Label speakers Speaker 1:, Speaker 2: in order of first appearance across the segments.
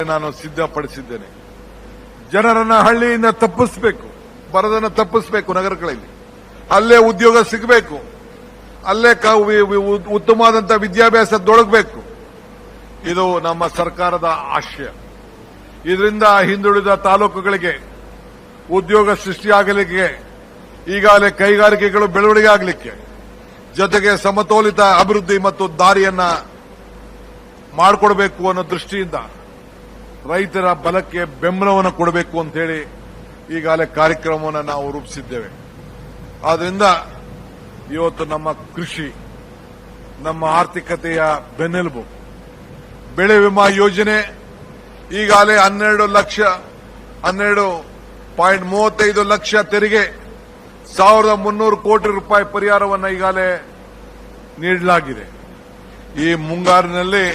Speaker 1: ನಾನು ಸಿದ್ಧಪಡಿಸಿದ್ದೇನೆ. ಜನರನ್ನ ಹಳ್ಳಿಯಿಂದ ತಪ್ಪಿಸಬೇಕು, ಬರದನ್ನ ತಪ್ಪಿಸಬೇಕು, ನಗರಗಳಲ್ಲಿ ಅಲ್ಲೇ ಉದ್ಯೋಗ ಸಿಗಬೇಕು, ಅಲ್ಲೇ ಉತ್ತಮವಾದಂತಹ ವಿದ್ಯಾಭ್ಯಾಸದೊಳಗಬೇಕು. ಇದು ನಮ್ಮ ಸರ್ಕಾರದ ಆಶಯ. ಇದರಿಂದ ಹಿಂದುಳಿದ ತಾಲೂಕುಗಳಿಗೆ ಉದ್ಯೋಗ ಸೃಷ್ಟಿಯಾಗಲಿಕ್ಕೆ, ಈಗಾಗಲೇ ಕೈಗಾರಿಕೆಗಳು ಬೆಳವಣಿಗೆ ಆಗಲಿಕ್ಕೆ, ಜೊತೆಗೆ ಸಮತೋಲಿತ ಅಭಿವೃದ್ಧಿ ಮತ್ತು ದಾರಿಯನ್ನ ಮಾಡಿಕೊಡಬೇಕು ಅನ್ನೋ ದೃಷ್ಟಿಯಿಂದ ರೈತರ ಬಲಕ್ಕೆ ಬೆಂಬಲವನ್ನು ಕೊಡಬೇಕು ಅಂತ ಹೇಳಿ ಈಗಾಗಲೇ ಕಾರ್ಯಕ್ರಮವನ್ನು ನಾವು ರೂಪಿಸಿದ್ದೇವೆ. ಆದ್ದರಿಂದ ಇವತ್ತು ನಮ್ಮ ಕೃಷಿ ನಮ್ಮ ಆರ್ಥಿಕತೆಯ ಬೆನ್ನೆಲುಬು. ಬೆಳೆ ವಿಮಾ ಯೋಜನೆ ಈಗಾಗಲೇ 12.35 ಲಕ್ಷ ತೆರಿಗೆ, 1300 ಕೋಟಿ ರೂಪಾಯಿ ಪರಿಹಾರವನ್ನು ಈಗಾಗಲೇ ನೀಡಲಾಗಿದೆ. ಈ ಮುಂಗಾರಿನಲ್ಲಿ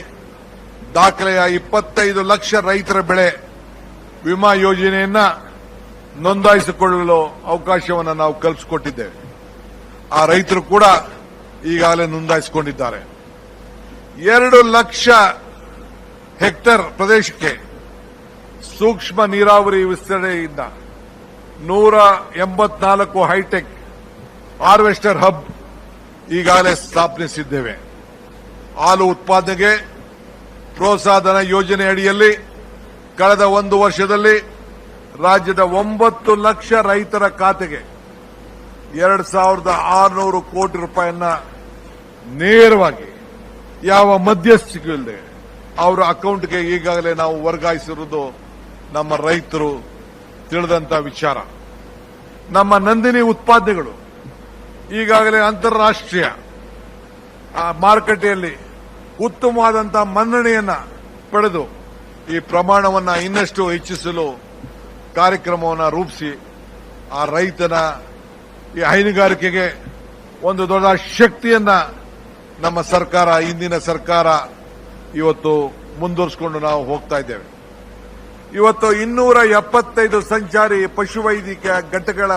Speaker 1: ದಾಖಲೆಯ 25 ಲಕ್ಷ ರೈತರ ಬೆಳೆ ವಿಮಾ ಯೋಜನೆಯನ್ನ ನೋಂದಾಯಿಸಿಕೊಳ್ಳಲು ಅವಕಾಶವನ್ನು ನಾವು ಕಲ್ಪಿಸಿಕೊಟ್ಟಿದ್ದೇವೆ. ಆ ರೈತರು ಕೂಡ ಈಗಾಗಲೇ ನೋಂದಾಯಿಸಿಕೊಂಡಿದ್ದಾರೆ. 2 ಲಕ್ಷ ಹೆಕ್ಟೇರ್ ಪ್ರದೇಶಕ್ಕೆ ಸೂಕ್ಷ್ಮ ನೀರಾವರಿ ವಿಸ್ತರಣೆಯಿಂದ 184 ಹೈಟೆಕ್ ಹಾರ್ವೆಸ್ಟರ್ ಹಬ್ ಈಗಾಗಲೇ ಸ್ಥಾಪಿಸಿದ್ದೇವೆ. ಹಾಲು ಉತ್ಪಾದನೆಗೆ ಪ್ರೋತ್ಸಾಹಧನ ಯೋಜನೆ ಅಡಿಯಲ್ಲಿ ಕಳೆದ 1 ವರ್ಷದಲ್ಲಿ ರಾಜ್ಯದ 9 ಲಕ್ಷ ರೈತರ ಖಾತೆಗೆ 2600 ಕೋಟಿ ರೂಪಾಯಿಯನ್ನ ನೇರವಾಗಿ ಯಾವ ಮಧ್ಯಸ್ಥಿಕೆಯಿಲ್ಲದೆ ಅವರ ಅಕೌಂಟ್ಗೆ ಈಗಾಗಲೇ ನಾವು ವರ್ಗಾಯಿಸಿರುವುದು ನಮ್ಮ ರೈತರು ತಿಳಿದಂತ ವಿಚಾರ. ನಮ್ಮ ನಂದಿನಿ ಉತ್ಪಾದನೆಗಳು ಈಗಾಗಲೇ ಅಂತಾರಾಷ್ಟ್ರೀಯ ಮಾರುಕಟ್ಟೆಯಲ್ಲಿ ಉತ್ತಮವಾದಂತಹ ಮನ್ನಣೆಯನ್ನ ಪಡೆದು ಈ ಪ್ರಮಾಣವನ್ನು ಇನ್ನಷ್ಟು ಹೆಚ್ಚಿಸಲು ಕಾರ್ಯಕ್ರಮವನ್ನು ರೂಪಿಸಿ ಆ ರೈತನ ಈ ಹೈನುಗಾರಿಕೆಗೆ ಒಂದು ದೊಡ್ಡ ಶಕ್ತಿಯನ್ನ ನಮ್ಮ ಸರ್ಕಾರ, ಇಂದಿನ ಸರ್ಕಾರ ಇವತ್ತು ಮುಂದುವರಿಸಿಕೊಂಡು ನಾವು ಹೋಗ್ತಾ ಇದ್ದೇವೆ. ಇವತ್ತು 275 ಸಂಚಾರಿ ಪಶುವೈದ್ಯಕೀಯ ಘಟಕಗಳ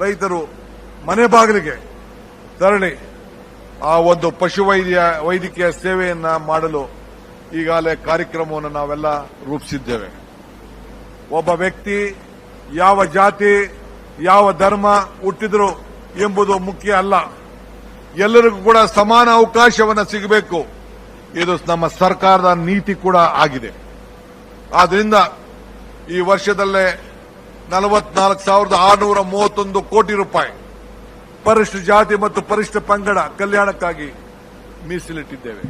Speaker 1: ರೈತರು ಮನೆ ಬಾಗಿಲಿಗೆ ತೆರಳಿ ಆ ಒಂದು ವೈದ್ಯಕೀಯ ಸೇವೆಯನ್ನ ಮಾಡಲು ಈಗಾಗಲೇ ಕಾರ್ಯಕ್ರಮವನ್ನು ನಾವೆಲ್ಲ ರೂಪಿಸಿದ್ದೇವೆ. ಒಬ್ಬ ವ್ಯಕ್ತಿ ಯಾವ ಜಾತಿ ಯಾವ ಧರ್ಮ ಹುಟ್ಟಿದ್ರು ಎಂಬುದು ಮುಖ್ಯ ಅಲ್ಲ, ಎಲ್ಲರಿಗೂ ಕೂಡ ಸಮಾನ ಅವಕಾಶವನ್ನು ಸಿಗಬೇಕು. ಇದು ನಮ್ಮ ಸರ್ಕಾರದ ನೀತಿ ಕೂಡ ಆಗಿದೆ. ಆದ್ರಿಂದ ಈ ವರ್ಷದಲ್ಲೇ 44,631 ಕೋಟಿ ರೂಪಾಯಿ ಪರಿಶಿಷ್ಟ ಜಾತಿ ಮತ್ತು ಪರಿಶಿಷ್ಟ ಪಂಗಡ ಕಲ್ಯಾಣಕ್ಕಾಗಿ ಮೀಸಲಿಟ್ಟಿದ್ದೇವೆ.